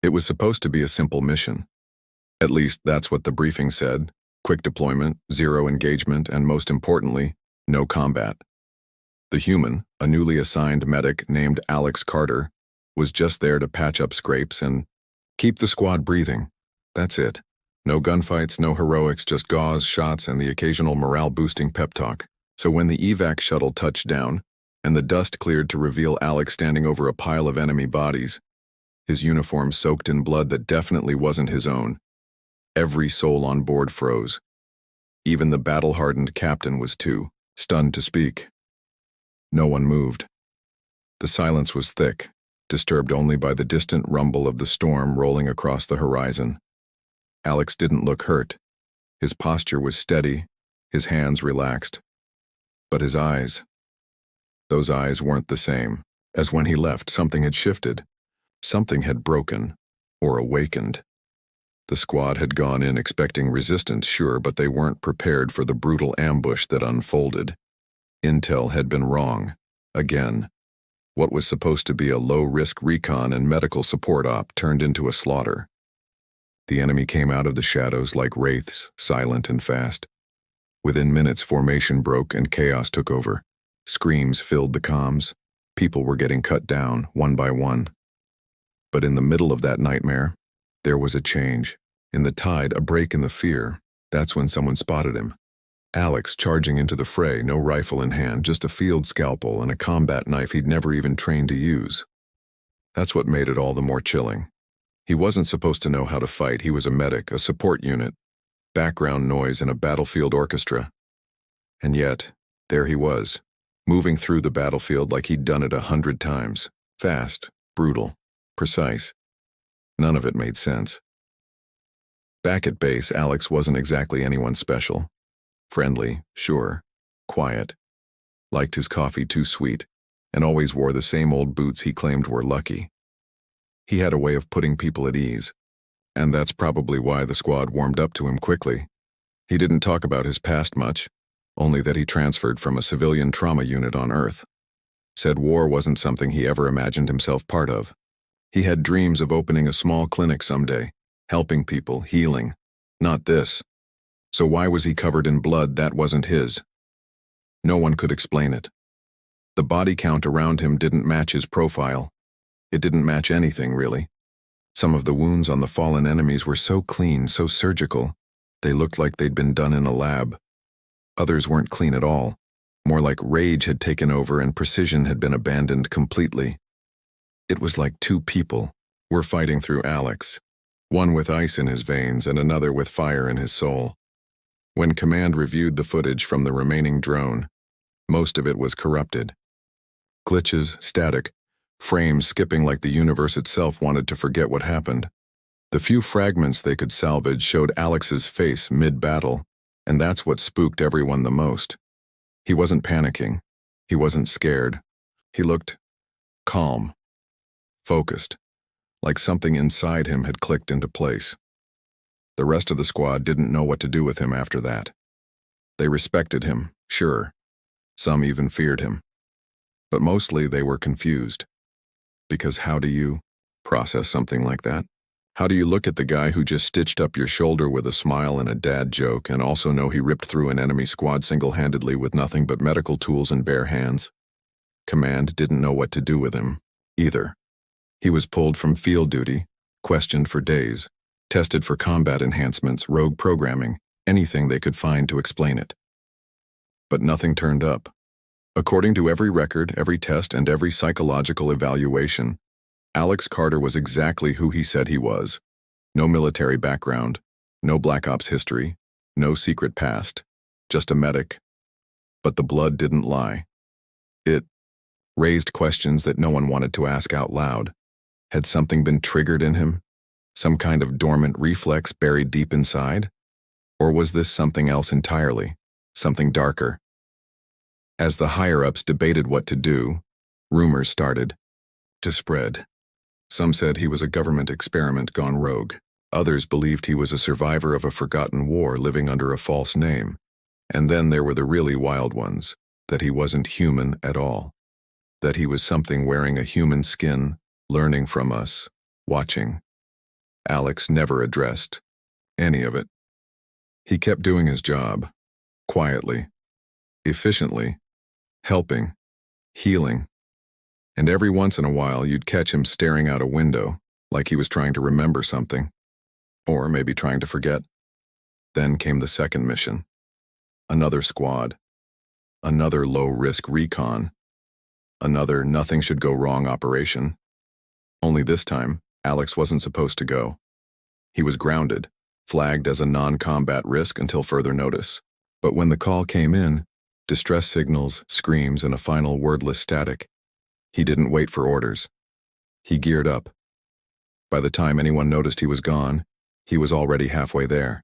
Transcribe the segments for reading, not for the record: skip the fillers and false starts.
It was supposed to be a simple mission. At least that's what the briefing said. Quick deployment, zero engagement, and most importantly, no combat. The human, a newly assigned medic named Alex Carter, was just there to patch up scrapes and keep the squad breathing. That's it. No gunfights, no heroics, just gauze, shots, and the occasional morale-boosting pep talk. So when the evac shuttle touched down, and the dust cleared to reveal Alex standing over a pile of enemy bodies, his uniform soaked in blood that definitely wasn't his own, every soul on board froze. Even the battle-hardened captain was too stunned to speak. No one moved. The silence was thick, disturbed only by the distant rumble of the storm rolling across the horizon. Alex didn't look hurt. His posture was steady, his hands relaxed. But his eyes, those eyes weren't the same. As when he left, something had shifted. Something had broken, or awakened. The squad had gone in expecting resistance, sure, but they weren't prepared for the brutal ambush that unfolded. Intel had been wrong. Again. What was supposed to be a low-risk recon and medical support op turned into a slaughter. The enemy came out of the shadows like wraiths, silent and fast. Within minutes, formation broke and chaos took over. Screams filled the comms. People were getting cut down, one by one. But in the middle of that nightmare, there was a change. In the tide, a break in the fear. That's when someone spotted him. Alex charging into the fray, no rifle in hand, just a field scalpel and a combat knife he'd never even trained to use. That's what made it all the more chilling. He wasn't supposed to know how to fight. He was a medic, a support unit, background noise in a battlefield orchestra. And yet, there he was, moving through the battlefield like he'd done it 100 times. Fast, brutal, precise. None of it made sense. Back at base, Alex wasn't exactly anyone special. Friendly, sure, quiet, liked his coffee too sweet, and always wore the same old boots he claimed were lucky. He had a way of putting people at ease, and that's probably why the squad warmed up to him quickly. He didn't talk about his past much, only that he transferred from a civilian trauma unit on Earth. Said war wasn't something he ever imagined himself part of. He had dreams of opening a small clinic someday, helping people, healing. Not this. So why was he covered in blood that wasn't his? No one could explain it. The body count around him didn't match his profile. It didn't match anything, really. Some of the wounds on the fallen enemies were so clean, so surgical, they looked like they'd been done in a lab. Others weren't clean at all. More like rage had taken over and precision had been abandoned completely. It was like two people were fighting through Alex, one with ice in his veins and another with fire in his soul. When Command reviewed the footage from the remaining drone, most of it was corrupted. Glitches, static, frames skipping like the universe itself wanted to forget what happened. The few fragments they could salvage showed Alex's face mid-battle, and that's what spooked everyone the most. He wasn't panicking. He wasn't scared. He looked calm, focused, like something inside him had clicked into place. The rest of the squad didn't know what to do with him after that. They respected him, sure. Some even feared him. But mostly they were confused. Because how do you process something like that? How do you look at the guy who just stitched up your shoulder with a smile and a dad joke and also know he ripped through an enemy squad single-handedly with nothing but medical tools and bare hands? Command didn't know what to do with him, either. He was pulled from field duty, questioned for days, tested for combat enhancements, rogue programming, anything they could find to explain it. But nothing turned up. According to every record, every test, and every psychological evaluation, Alex Carter was exactly who he said he was. No military background, no Black Ops history, no secret past, just a medic. But the blood didn't lie. It raised questions that no one wanted to ask out loud. Had something been triggered in him? Some kind of dormant reflex buried deep inside? Or was this something else entirely, something darker? As the higher-ups debated what to do, rumors started to spread. Some said he was a government experiment gone rogue. Others believed he was a survivor of a forgotten war living under a false name. And then there were the really wild ones, that he wasn't human at all. That he was something wearing a human skin, learning from us, watching. Alex never addressed any of it. He kept doing his job, quietly, efficiently, helping, healing, and every once in a while you'd catch him staring out a window like he was trying to remember something, or maybe trying to forget. Then came the second mission. Another squad. Another low-risk recon. Another nothing-should-go-wrong operation. Only this time, Alex wasn't supposed to go. He was grounded, flagged as a non-combat risk until further notice. But when the call came in, distress signals, screams, and a final wordless static, he didn't wait for orders. He geared up. By the time anyone noticed he was gone, he was already halfway there.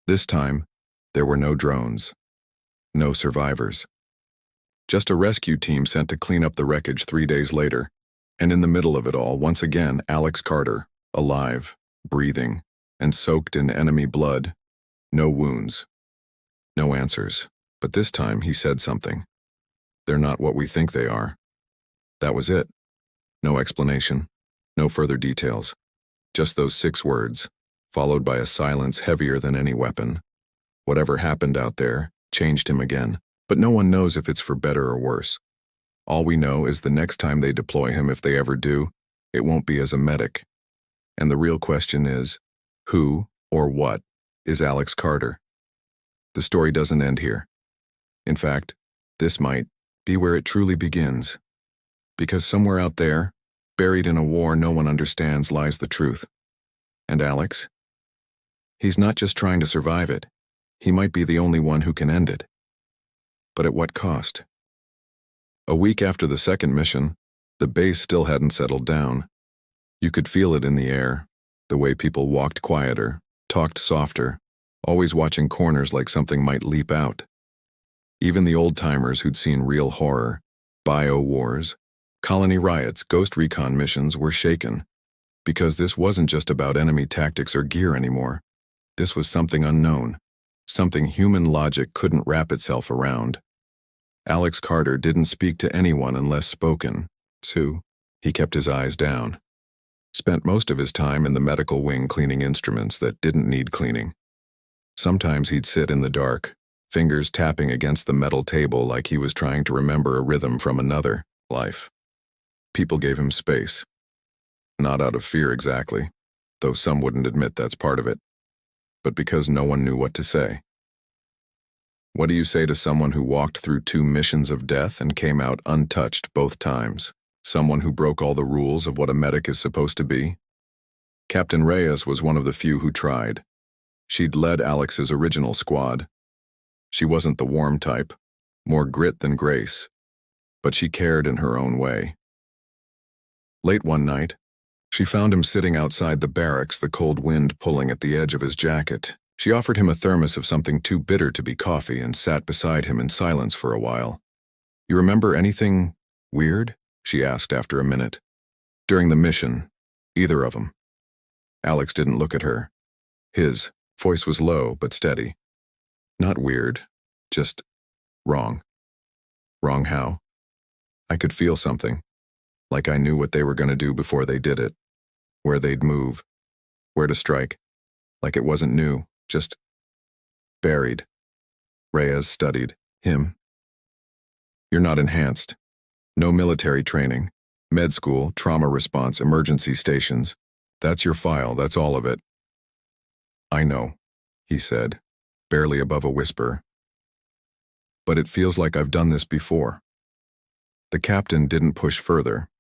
This time, there were no drones. No survivors. Just a rescue team sent to clean up the wreckage 3 days later, and in the middle of it all, once again, Alex Carter, alive, breathing, and soaked in enemy blood. No wounds. No answers. But this time, he said something. They're not what we think they are. That was it. No explanation. No further details. Just those 6 words, followed by a silence heavier than any weapon. Whatever happened out there changed him again, but no one knows if it's for better or worse. All we know is the next time they deploy him, if they ever do, it won't be as a medic. And the real question is, who or what is Alex Carter? The story doesn't end here. In fact, this might be where it truly begins. Because somewhere out there, buried in a war no one understands, lies the truth. And Alex? He's not just trying to survive it. He might be the only one who can end it. But at what cost? A week after the second mission, the base still hadn't settled down. You could feel it in the air, the way people walked quieter, talked softer, always watching corners like something might leap out. Even the old-timers who'd seen real horror, bio-wars, colony riots, ghost recon missions were shaken. Because this wasn't just about enemy tactics or gear anymore. This was something unknown. Something human logic couldn't wrap itself around. Alex Carter didn't speak to anyone unless spoken to. He kept his eyes down. Spent most of his time in the medical wing cleaning instruments that didn't need cleaning. Sometimes he'd sit in the dark, fingers tapping against the metal table like he was trying to remember a rhythm from another life. People gave him space. Not out of fear exactly, though some wouldn't admit that's part of it, but because no one knew what to say. What do you say to someone who walked through 2 missions of death and came out untouched both times? Someone who broke all the rules of what a medic is supposed to be? Captain Reyes was one of the few who tried. She'd led Alex's original squad. She wasn't the warm type, more grit than grace, but she cared in her own way. Late one night, she found him sitting outside the barracks, the cold wind pulling at the edge of his jacket. She offered him a thermos of something too bitter to be coffee and sat beside him in silence for a while. "You remember anything weird?" she asked after a minute. "During the mission, either of them." Alex didn't look at her. His voice was low but steady. "Not weird, just wrong." "Wrong how?" "I could feel something. Like I knew what they were going to do before they did it. Where they'd move. Where to strike. Like it wasn't new, just buried." Reyes studied him. "You're not enhanced. No military training. Med school, trauma response, emergency stations. That's your file, that's all of it." "I know," he said, barely above a whisper. "But it feels like I've done this before." The captain didn't push further.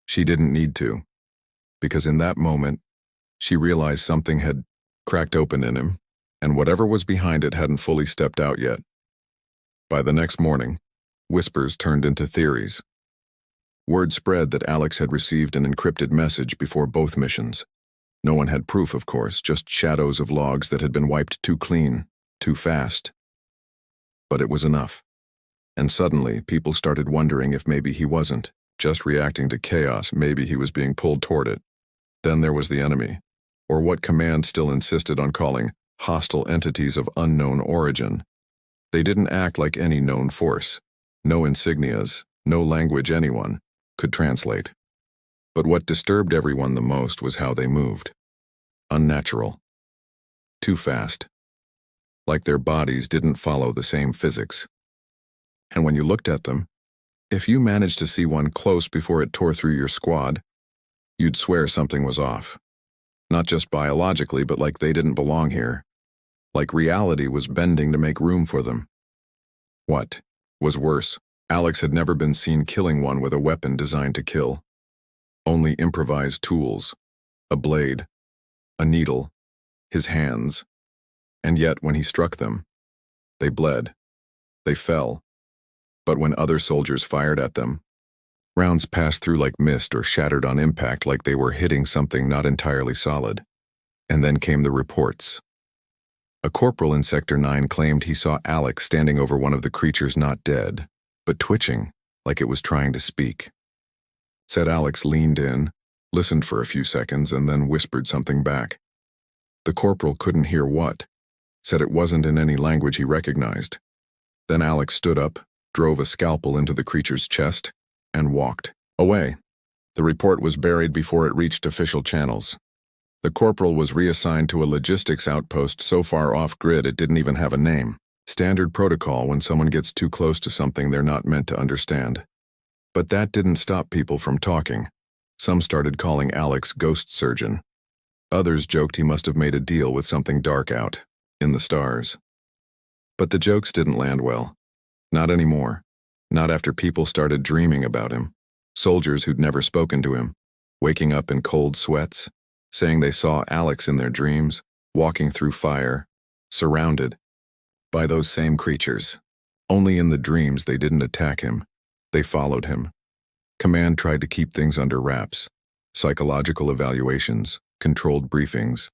She didn't need to, because in that moment, she realized something had cracked open in him, and whatever was behind it hadn't fully stepped out yet. By the next morning, whispers turned into theories. Word spread that Alex had received an encrypted message before both missions. No one had proof, of course, just shadows of logs that had been wiped too clean, too fast. But it was enough. And suddenly, people started wondering if maybe he wasn't just reacting to chaos, maybe he was being pulled toward it. Then there was the enemy, or what command still insisted on calling hostile entities of unknown origin. They didn't act like any known force. No insignias, no language anyone could translate. But what disturbed everyone the most was how they moved. unnatural. Too fast. Like their bodies didn't follow the same physics. And when you looked at them, if you managed to see one close before it tore through your squad, you'd swear something was off. Not just biologically, but like they didn't belong here. Like reality was bending to make room for them. What was worse, Alex had never been seen killing one with a weapon designed to kill. Only improvised tools, a blade, a needle, his hands. And yet when he struck them, they bled. They fell. But when other soldiers fired at them, rounds passed through like mist or shattered on impact like they were hitting something not entirely solid. And then came the reports. A corporal in Sector 9 claimed he saw Alex standing over one of the creatures not dead, but twitching like it was trying to speak. Said Alex leaned in, listened for a few seconds, and then whispered something back. The corporal couldn't hear what. Said it wasn't in any language he recognized. Then Alex stood up, drove a scalpel into the creature's chest, and walked away. The report was buried before it reached official channels. The corporal was reassigned to a logistics outpost so far off-grid it didn't even have a name. Standard protocol when someone gets too close to something they're not meant to understand. But that didn't stop people from talking. Some started calling Alex Ghost Surgeon. Others joked he must have made a deal with something dark out in the stars. But the jokes didn't land well. Not anymore. Not after people started dreaming about him. Soldiers who'd never spoken to him, waking up in cold sweats, saying they saw Alex in their dreams, walking through fire, surrounded by those same creatures. Only in the dreams they didn't attack him. They followed him. Command tried to keep things under wraps. Psychological evaluations, controlled briefings,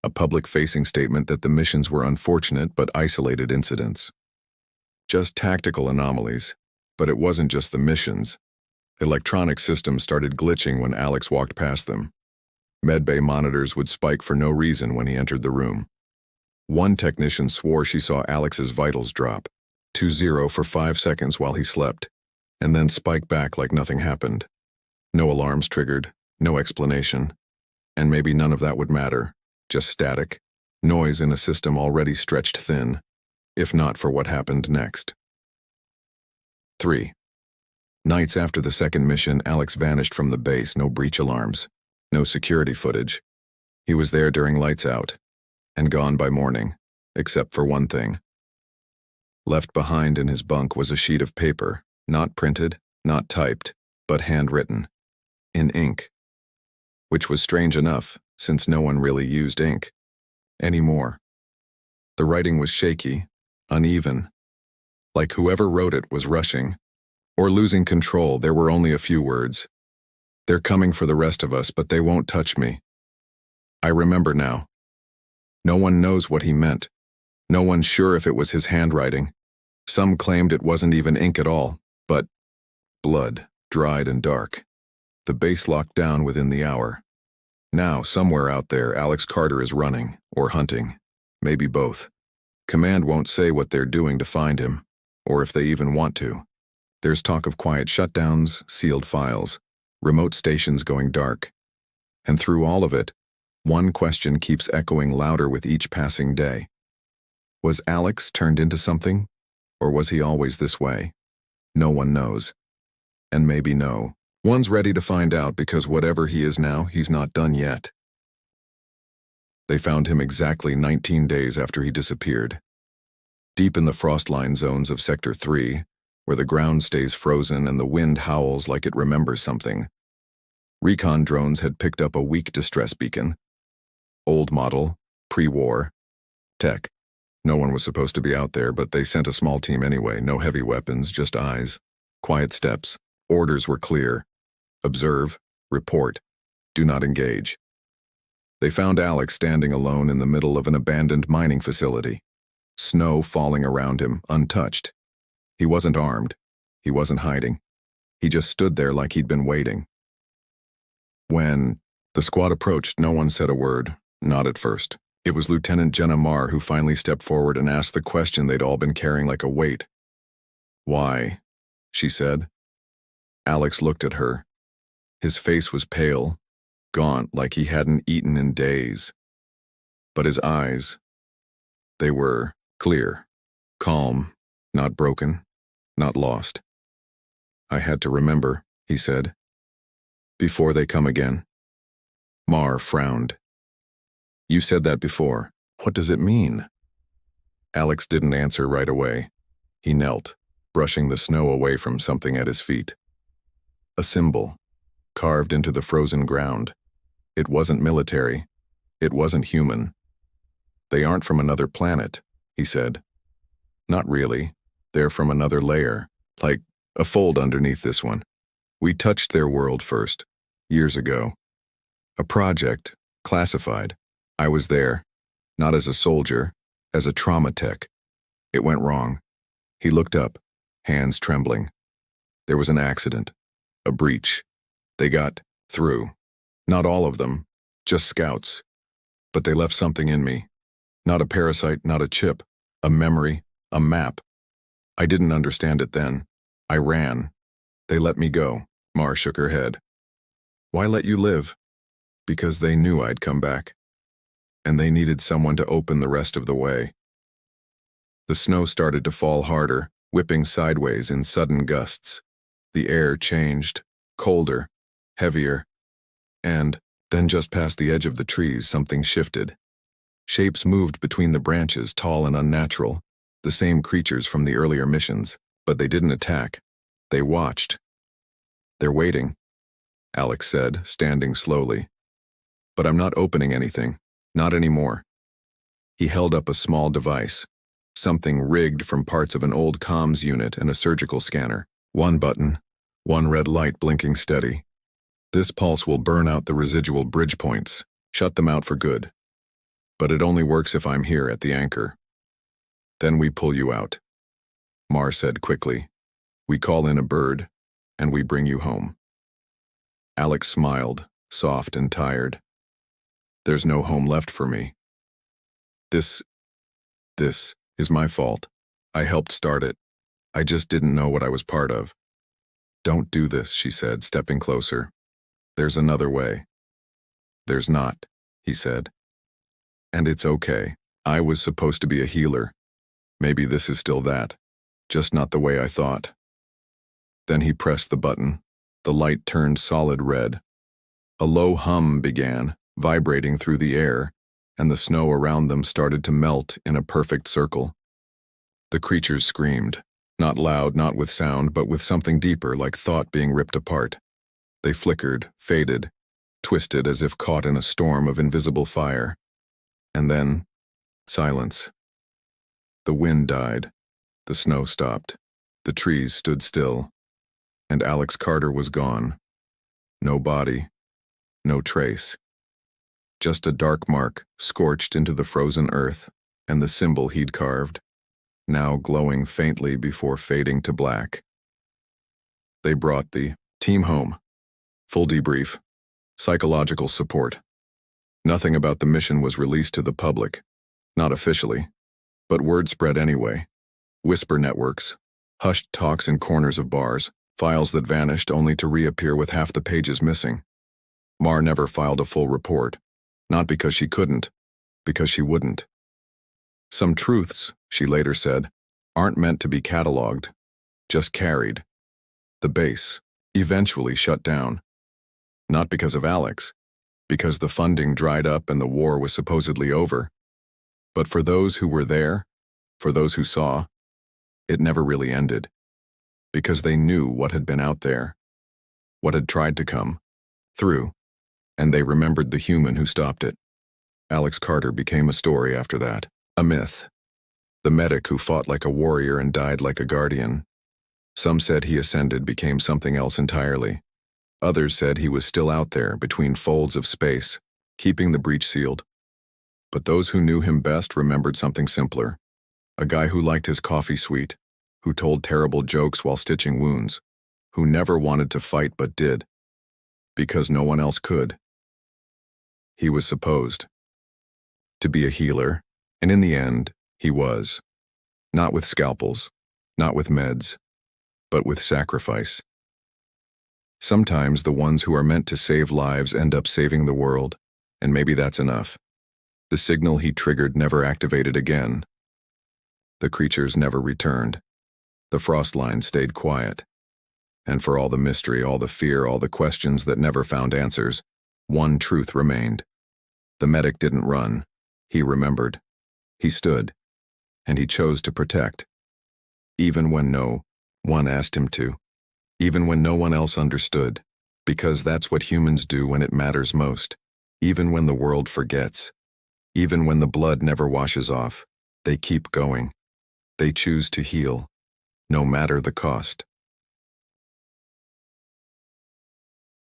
a public-facing statement that the missions were unfortunate but isolated incidents. Just tactical anomalies, but it wasn't just the missions. Electronic systems started glitching when Alex walked past them. Medbay monitors would spike for no reason when he entered the room. One technician swore she saw Alex's vitals drop to 0 for 5 seconds while he slept, and then spike back like nothing happened. No alarms triggered, no explanation. And maybe none of that would matter, just static, noise in a system already stretched thin, if not for what happened next. 3. Nights after the second mission, Alex vanished from the base, no breach alarms, no security footage. He was there during lights out, and gone by morning, except for one thing. Left behind in his bunk was a sheet of paper, not printed, not typed, but handwritten, in ink. Which was strange enough, since no one really used ink anymore. The writing was shaky, uneven, like whoever wrote it was rushing, or losing control. There were only a few words. They're coming for the rest of us, but they won't touch me. I remember now. No one knows what he meant. No one's sure if it was his handwriting. Some claimed it wasn't even ink at all, but blood, dried and dark. The base locked down within the hour. Now, somewhere out there, Alex Carter is running, or hunting. Maybe both. Command won't say what they're doing to find him, or if they even want to. There's talk of quiet shutdowns, sealed files, remote stations going dark. And through all of it, one question keeps echoing louder with each passing day. Was Alex turned into something, or was he always this way? No one knows. And maybe no. One's ready to find out, because whatever he is now, he's not done yet. They found him exactly 19 days after he disappeared. Deep in the frostline zones of Sector 3, where the ground stays frozen and the wind howls like it remembers something. Recon drones had picked up a weak distress beacon. Old model, pre-war, tech. No one was supposed to be out there, but they sent a small team anyway. No heavy weapons, just eyes. Quiet steps. Orders were clear. Observe, report, do not engage. They found Alex standing alone in the middle of an abandoned mining facility. Snow falling around him, untouched. He wasn't armed. He wasn't hiding. He just stood there like he'd been waiting. When the squad approached, no one said a word, not at first. It was Lieutenant Jenna Marr who finally stepped forward and asked the question they'd all been carrying like a weight. "Why?" she said. Alex looked at her. His face was pale, gaunt like he hadn't eaten in days. But his eyes, they were clear, calm, not broken, not lost. "I had to remember," he said, "before they come again." Mar frowned. "You said that before. What does it mean?" Alex didn't answer right away. He knelt, brushing the snow away from something at his feet. A symbol, carved into the frozen ground. It wasn't military. It wasn't human. "They aren't from another planet," he said. "Not really. They're from another layer, like a fold underneath this one. We touched their world first, years ago. A project, classified. I was there, not as a soldier, as a trauma tech. It went wrong." He looked up, hands trembling. "There was an accident, a breach. They got through. Not all of them, just scouts. But they left something in me. Not a parasite, not a chip, a memory, a map. I didn't understand it then. I ran. They let me go." Mar shook her head. "Why let you live?" "Because they knew I'd come back. And they needed someone to open the rest of the way." The snow started to fall harder, whipping sideways in sudden gusts. The air changed, colder, heavier, and then just past the edge of the trees something shifted. Shapes moved between the branches, tall and unnatural, the same creatures from the earlier missions, but they didn't attack. They watched. "They're waiting," Alex said, standing slowly. "But I'm not opening anything, not anymore." He held up a small device, something rigged from parts of an old comms unit and a surgical scanner. One button, one red light blinking steady. "This pulse will burn out the residual bridge points, shut them out for good. But it only works if I'm here at the anchor. Then we pull you out." Mar said quickly. "We call in a bird, and we bring you home." Alex smiled, soft and tired. "There's no home left for me. This is my fault. I helped start it. I just didn't know what I was part of." "Don't do this," she said, stepping closer. "There's another way." "There's not," he said. "And it's okay. I was supposed to be a healer. Maybe this is still that, just not the way I thought." Then he pressed the button. The light turned solid red. A low hum began, vibrating through the air, and the snow around them started to melt in a perfect circle. The creatures screamed, not loud, not with sound, but with something deeper, like thought being ripped apart. They flickered, faded, twisted as if caught in a storm of invisible fire. And then, silence. The wind died. The snow stopped. The trees stood still. And Alex Carter was gone. No body, no trace. Just a dark mark scorched into the frozen earth, and the symbol he'd carved, now glowing faintly before fading to black. They brought the team home. Full debrief. Psychological support. Nothing about the mission was released to the public. Not officially. But word spread anyway. Whisper networks. Hushed talks in corners of bars. Files that vanished only to reappear with half the pages missing. Mar never filed a full report. Not because she couldn't. Because she wouldn't. Some truths, she later said, aren't meant to be cataloged. Just carried. The base, eventually shut down. Not because of Alex. Because the funding dried up and the war was supposedly over. But for those who were there, for those who saw, it never really ended. Because they knew what had been out there. What had tried to come through. And they remembered the human who stopped it. Alex Carter became a story after that. A myth. The medic who fought like a warrior and died like a guardian. Some said he ascended, became something else entirely. Others said he was still out there between folds of space, keeping the breach sealed. But those who knew him best remembered something simpler. A guy who liked his coffee sweet, who told terrible jokes while stitching wounds, who never wanted to fight but did. Because no one else could. He was supposed to be a healer, and in the end, he was. Not with scalpels, not with meds, but with sacrifice. Sometimes the ones who are meant to save lives end up saving the world, and maybe that's enough. The signal he triggered never activated again. The creatures never returned. The frost line stayed quiet. And for all the mystery, all the fear, all the questions that never found answers, one truth remained. The medic didn't run. He remembered. He stood. And he chose to protect. Even when no one asked him to. Even when no one else understood. Because that's what humans do when it matters most. Even when the world forgets. Even when the blood never washes off. They keep going. They choose to heal. No matter the cost.